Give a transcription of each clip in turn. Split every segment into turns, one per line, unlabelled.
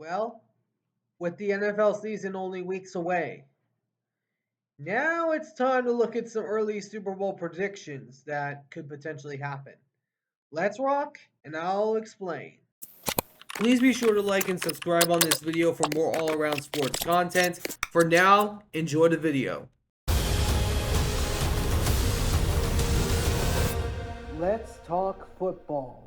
Well, with the NFL season only weeks away, now it's time to look at some early Super Bowl predictions that could potentially happen. Let's rock, and I'll explain. Please be sure to like and subscribe on this video for more all-around sports content. For now, enjoy the video. Let's talk football.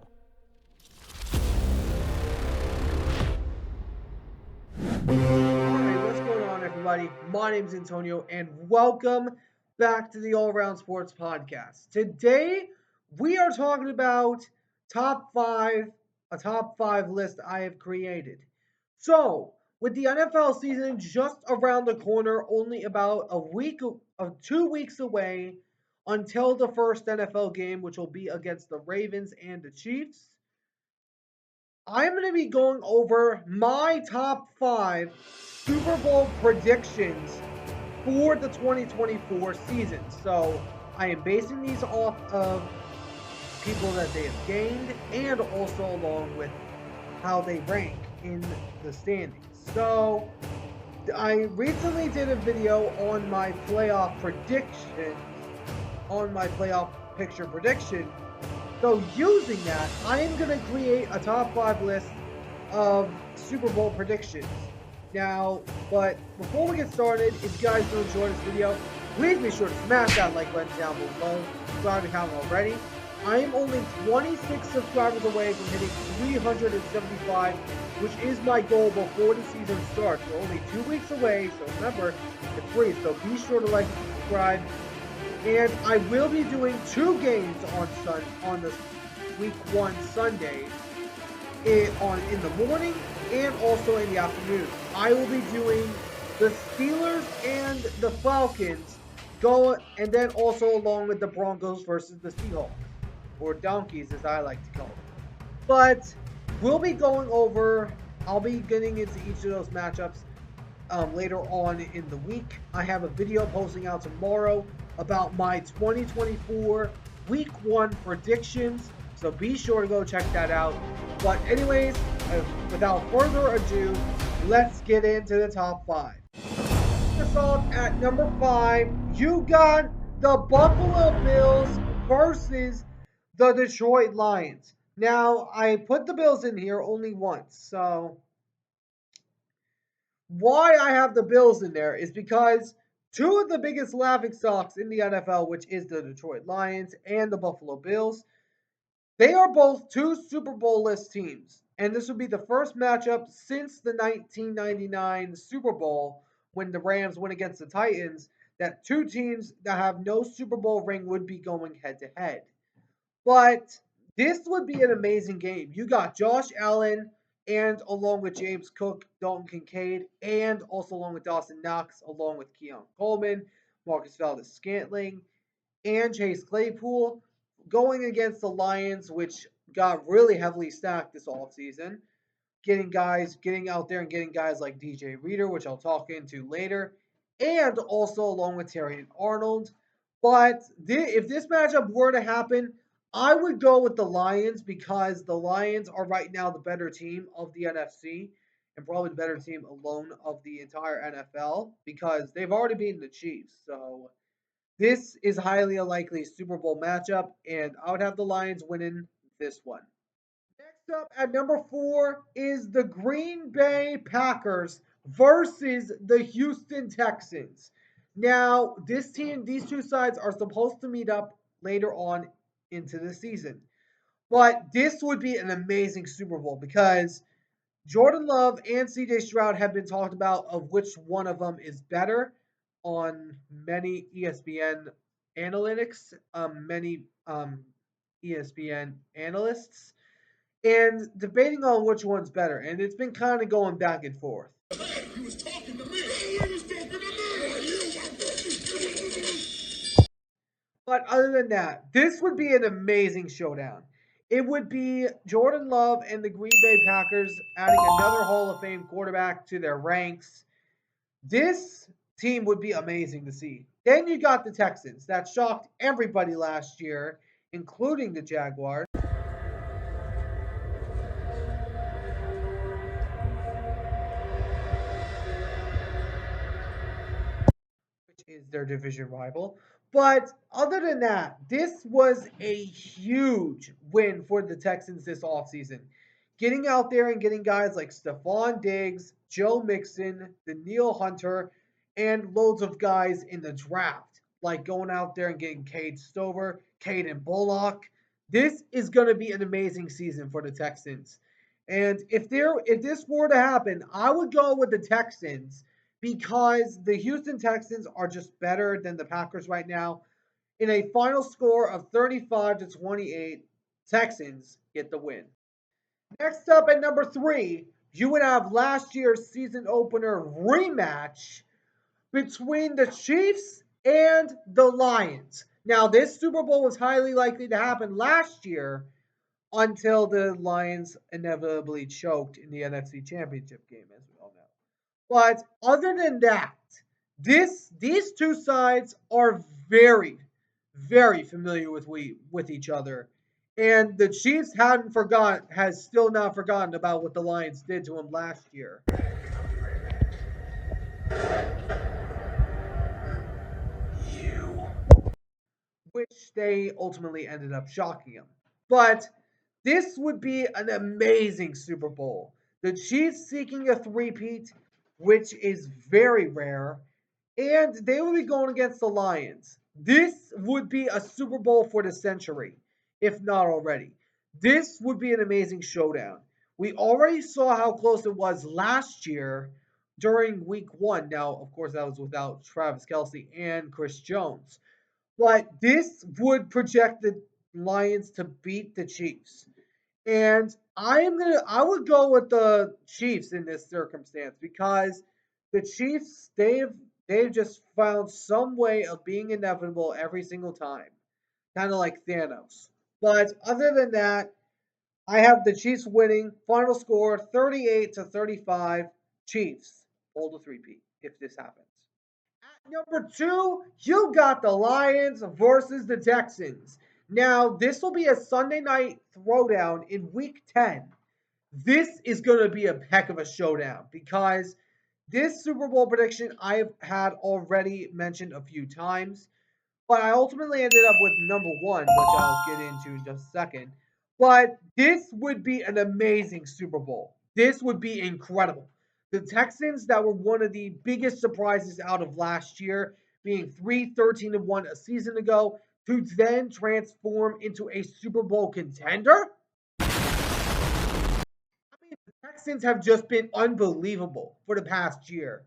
Alright, what's going on, everybody? My name's Antonio, and welcome back to the All Around Sports Podcast. Today, we are talking about a top five list I have created. So, with the NFL season just around the corner, only about a week of 2 weeks away until the first NFL game, which will be against the Ravens and the Chiefs. I'm going to be going over my top five Super Bowl predictions for the 2024 season. So I am basing these off of people that they have gained and also along with how they rank in the standings. So I recently did a video on my playoff prediction, on my playoff picture prediction. So using that, I am going to create a top five list of Super Bowl predictions. Now, but before we get started, if you guys do enjoy this video, please be sure to smash that like button down below. Subscribe if you haven't already. I am only 26 subscribers away from hitting 375, which is my goal before the season starts. We're only 2 weeks away, so remember, it's free. So be sure to like and subscribe. And I will be doing two games on the week 1 Sunday in the morning and also in the afternoon. I will be doing the Steelers and the Falcons and then also along with the Broncos versus the Seahawks, or Donkeys as I like to call them. But we'll be going over, I'll be getting into each of those matchups later on in the week. I have a video posting out tomorrow about my 2024 week 1 predictions, so be sure to go check that out. But anyways, without further ado, let's get into the top 5. First off, at number 5, you got the Buffalo Bills versus the Detroit Lions. Now, I put the Bills in here only once, so why I have the Bills in there is because two of the biggest laughingstocks in the NFL, which is the Detroit Lions and the Buffalo Bills, they are both two Super Bowl-less teams. And this would be the first matchup since the 1999 Super Bowl when the Rams went against the Titans that two teams that have no Super Bowl ring would be going head-to-head. But this would be an amazing game. You got Josh Allen and along with James Cook, Dalton Kincaid, and also along with Dawson Knox, along with Keon Coleman, Marcus Valdes-Scantling, and Chase Claypool, going against the Lions, which got really heavily stacked this offseason. Getting out there and getting guys like DJ Reader, which I'll talk into later, and also along with Terrion Arnold. But if this matchup were to happen, I would go with the Lions because the Lions are right now the better team of the NFC and probably the better team alone of the entire NFL because they've already beaten the Chiefs. So this is highly unlikely Super Bowl matchup, and I would have the Lions winning this one. Next up at number 4 is the Green Bay Packers versus the Houston Texans. Now, these two sides are supposed to meet up later on into the season. But this would be an amazing Super Bowl because Jordan Love and CJ Stroud have been talked about of which one of them is better on many ESPN analytics, many ESPN analysts, and debating on which one's better. And it's been kind of going back and forth.
Hey, you was talking to me. Hey, you was talking to me.
But other than that, this would be an amazing showdown. It would be Jordan Love and the Green Bay Packers adding another Hall of Fame quarterback to their ranks. This team would be amazing to see. Then you got the Texans that shocked everybody last year, including the Jaguars. 。 . 。 . 。. 。. 。. 。. . . . . . . . . . . . . . . . . . . . . . . . . . . . . . 。 . . . . . . . . . . . . . 。 .
Hey, you was talking to me.
their division rival. But other than that, this was a huge win for the Texans this offseason. Getting out there and getting guys like Stephon Diggs, Joe Mixon, Daniil Hunter, and loads of guys in the draft, like going out there and getting Cade Stover, Caden Bullock. This is going to be an amazing season for the Texans. And if this were to happen, I would go with the Texans because the Houston Texans are just better than the Packers right now. In a final score of 35-28, Texans get the win. Next up at number 3, you would have last year's season opener rematch between the Chiefs and the Lions. Now, this Super Bowl was highly likely to happen last year until the Lions inevitably choked in the NFC Championship game, as we all know. But other than that, these two sides are very, very familiar with each other. And the Chiefs has still not forgotten about what the Lions did to him last year, which they ultimately ended up shocking him. But this would be an amazing Super Bowl. The Chiefs seeking a three-peat, which is very rare, and they will be going against the Lions. This would be a Super Bowl for the century, if not already. This would be an amazing showdown. We already saw how close it was last year during week 1. Now, of course, that was without Travis Kelce and Chris Jones. But this would project the Lions to beat the Chiefs. And I would go with the Chiefs in this circumstance because the Chiefs they've just found some way of being inevitable every single time. Kind of like Thanos. But other than that, I have the Chiefs winning. Final score 38-35. Chiefs hold a three-peat if this happens. At number 2, you got the Lions versus the Texans. Now, this will be a Sunday night throwdown in week 10. This is going to be a heck of a showdown because this Super Bowl prediction I've had already mentioned a few times. But I ultimately ended up with number 1, which I'll get into in just a second. But this would be an amazing Super Bowl. This would be incredible. The Texans, that were one of the biggest surprises out of last year, being 3-13-1 a season ago, to then transform into a Super Bowl contender. I mean, the Texans have just been unbelievable for the past year.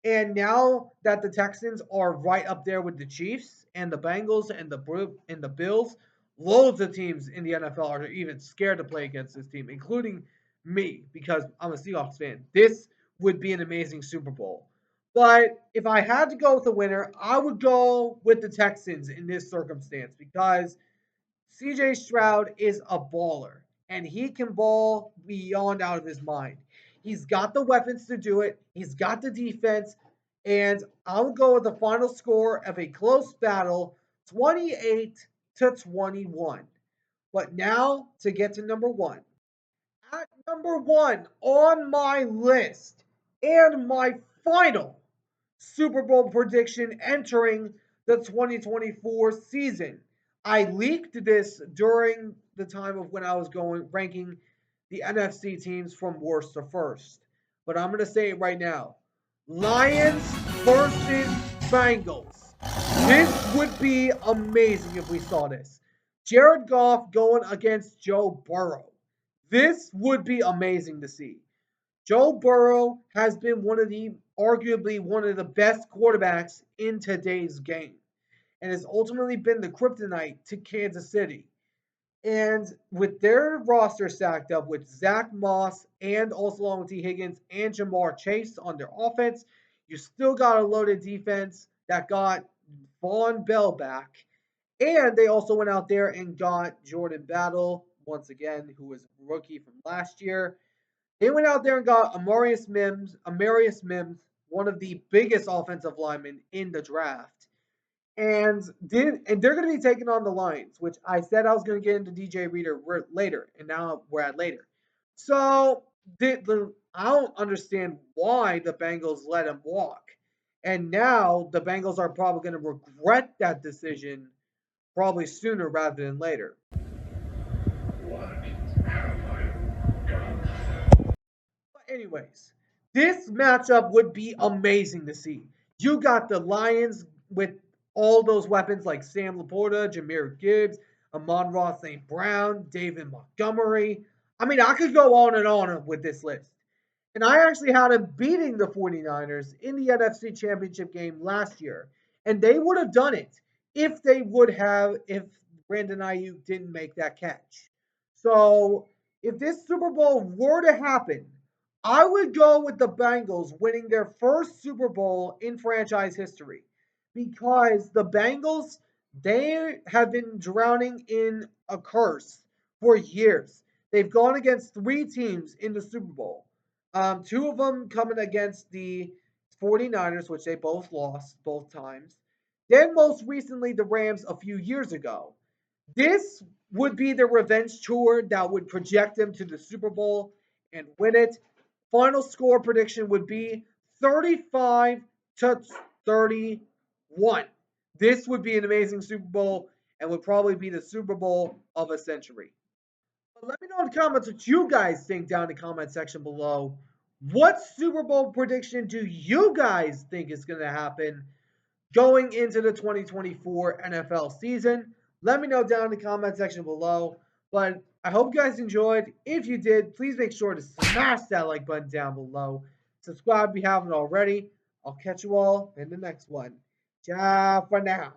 And now that the Texans are right up there with the Chiefs and the Bengals and the Bills, loads of teams in the NFL are even scared to play against this team, including me because I'm a Seahawks fan. This would be an amazing Super Bowl. But if I had to go with a winner, I would go with the Texans in this circumstance because CJ Stroud is a baller and he can ball beyond out of his mind. He's got the weapons to do it, he's got the defense, and I'll go with the final score of a close battle 28-21. But now to get to number 1. At number 1 on my list and my final Super Bowl prediction entering the 2024 season. I leaked this during the time of when I was going ranking the NFC teams from worst to first. But I'm going to say it right now. Lions versus Bengals. This would be amazing if we saw this. Jared Goff going against Joe Burrow. This would be amazing to see. Joe Burrow has been arguably one of the best quarterbacks in today's game and has ultimately been the kryptonite to Kansas City. And with their roster stacked up with Zach Moss and also along with T. Higgins and Jamar Chase on their offense, you still got a loaded defense that got Von Bell back. And they also went out there and got Jordan Battle, once again, who was a rookie from last year. They went out there and got Amarius Mims, one of the biggest offensive linemen in the draft. They're going to be taking on the Lions, which I said I was going to get into DJ Reader later, and now we're at later. So I don't understand why the Bengals let him walk. And now the Bengals are probably going to regret that decision probably sooner rather than later. But anyways, this matchup would be amazing to see. You got the Lions with all those weapons like Sam Laporta, Jameer Gibbs, Amon-Ra St. Brown, David Montgomery. I mean, I could go on and on with this list. And I actually had him beating the 49ers in the NFC Championship game last year. And they would have done it if Brandon Ayuk didn't make that catch. So if this Super Bowl were to happen, I would go with the Bengals winning their first Super Bowl in franchise history because the Bengals, they have been drowning in a curse for years. They've gone against three teams in the Super Bowl. Two of them coming against the 49ers, which they both lost both times. Then, most recently, the Rams a few years ago. This would be the revenge tour that would project them to the Super Bowl and win it. Final score prediction would be 35 to 31. This would be an amazing Super Bowl and would probably be the Super Bowl of a century. But let me know in the comments what you guys think down in the comment section below. What Super Bowl prediction do you guys think is going to happen going into the 2024 NFL season? Let me know down in the comment section below. But I hope you guys enjoyed. If you did, please make sure to smash that like button down below. Subscribe if you haven't already. I'll catch you all in the next one. Ciao for now.